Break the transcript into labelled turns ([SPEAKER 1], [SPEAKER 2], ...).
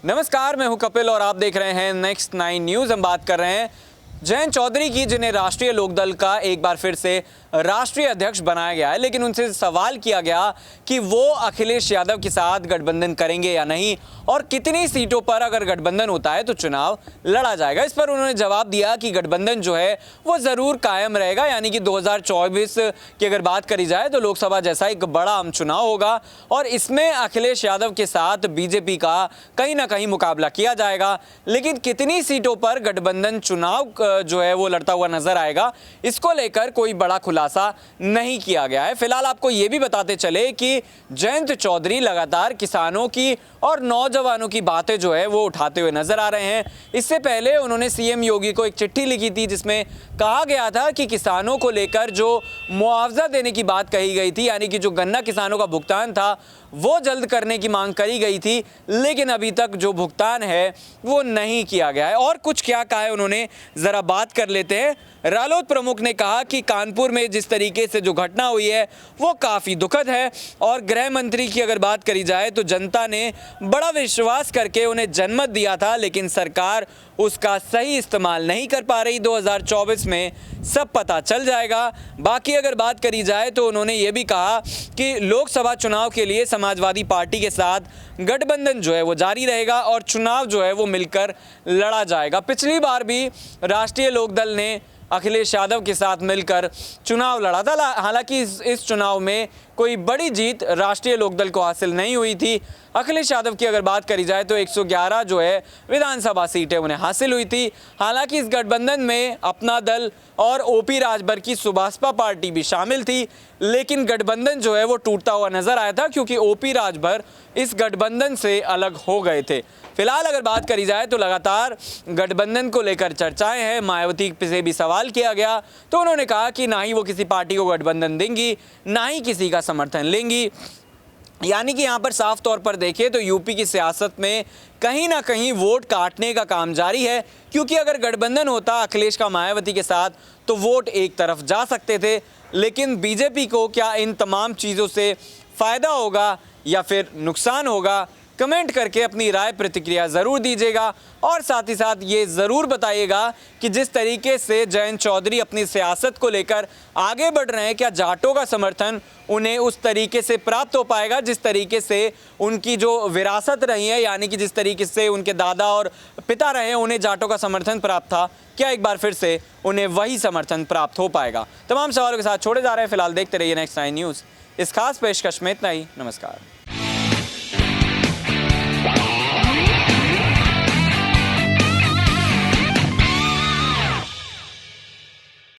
[SPEAKER 1] नमस्कार, मैं हूं कपिल और आप देख रहे हैं नेक्स्ट 9 न्यूज़। हम बात कर रहे हैं जयंत चौधरी की, जिन्हें राष्ट्रीय लोकदल का एक बार फिर से राष्ट्रीय अध्यक्ष बनाया गया है। लेकिन उनसे सवाल किया गया कि वो अखिलेश यादव के साथ गठबंधन करेंगे या नहीं और कितनी सीटों पर अगर गठबंधन होता है तो चुनाव लड़ा जाएगा। इस पर उन्होंने जवाब दिया कि गठबंधन जो है वो ज़रूर कायम रहेगा, यानी कि 2024 की अगर बात करी जाए तो लोकसभा जैसा एक बड़ा आम चुनाव होगा और इसमें अखिलेश यादव के साथ बीजेपी का कहीं ना कहीं मुकाबला किया जाएगा। लेकिन कितनी सीटों पर गठबंधन चुनाव जो है वो लड़ता हुआ नजर आएगा, इसको लेकर कोई बड़ा खुलासा नहीं किया गया है। फिलहाल आपको ये भी बताते चले कि जयंत चौधरी लगातार किसानों की और नौजवानों की बातें जो है वो उठाते हुए नजर आ रहे हैं। इससे पहले उन्होंने सीएम योगी को एक चिट्ठी लिखी थी जिसमें कहा गया था कि किसानों को लेकर जो मुआवजा देने की बात कही गई थी, यानी कि जो गन्ना किसानों का भुगतान था वो जल्द करने की मांग करी गई थी, लेकिन अभी तक जो भुगतान है वो नहीं किया गया है। और कुछ क्या कहा है उन्होंने, जरा बात कर लेते हैं। रालोद प्रमुख ने कहा कि कानपुर में जिस तरीके से जो घटना हुई है वो काफ़ी दुखद है और गृह मंत्री की अगर बात करी जाए तो जनता ने बड़ा विश्वास करके उन्हें जनमत दिया था, लेकिन सरकार उसका सही इस्तेमाल नहीं कर पा रही। 2024 में सब पता चल जाएगा। बाकी अगर बात करी जाए तो उन्होंने ये भी कहा कि लोकसभा चुनाव के लिए समाजवादी पार्टी के साथ गठबंधन जो है वो जारी रहेगा और चुनाव जो है वो मिलकर लड़ा जाएगा। पिछली बार भी राष्ट्रीय लोकदल ने अखिलेश यादव के साथ मिलकर चुनाव लड़ा था। हालांकि इस चुनाव में कोई बड़ी जीत राष्ट्रीय लोकदल को हासिल नहीं हुई थी। अखिलेश यादव की अगर बात करी जाए तो 111 जो है विधानसभा सीटें उन्हें हासिल हुई थी। हालांकि इस गठबंधन में अपना दल और ओपी राजभर की सुभाषपा पार्टी भी शामिल थी, लेकिन गठबंधन जो है वो टूटता हुआ नजर आया था क्योंकि ओपी राजभर इस गठबंधन से अलग हो गए थे। फिलहाल अगर बात करी जाए तो लगातार गठबंधन को लेकर चर्चाएं हैं। मायावती से भी सवाल किया गया तो उन्होंने कहा कि ना ही वो किसी पार्टी को गठबंधन देंगी, ना ही किसी का समर्थन लेंगी। यानी कि यहाँ पर साफ तौर पर देखें तो यूपी की सियासत में कहीं ना कहीं वोट काटने का काम जारी है, क्योंकि अगर गठबंधन होता अखिलेश का मायावती के साथ तो वोट एक तरफ जा सकते थे। लेकिन बीजेपी को क्या इन तमाम चीज़ों से फ़ायदा होगा या फिर नुकसान होगा, कमेंट करके अपनी राय प्रतिक्रिया ज़रूर दीजिएगा और साथ ही साथ ये ज़रूर बताइएगा कि जिस तरीके से जयंत चौधरी अपनी सियासत को लेकर आगे बढ़ रहे हैं, क्या जाटों का समर्थन उन्हें उस तरीके से प्राप्त हो पाएगा जिस तरीके से उनकी जो विरासत रही है, यानी कि जिस तरीके से उनके दादा और पिता रहे हैं उन्हें जाटों का समर्थन प्राप्त था, क्या एक बार फिर से उन्हें वही समर्थन प्राप्त हो पाएगा। तमाम सवालों के साथ छोड़े जा रहे हैं। फिलहाल देखते रहिए नेक्स्ट 9 न्यूज़। इस खास पेशकश में इतना ही। नमस्कार।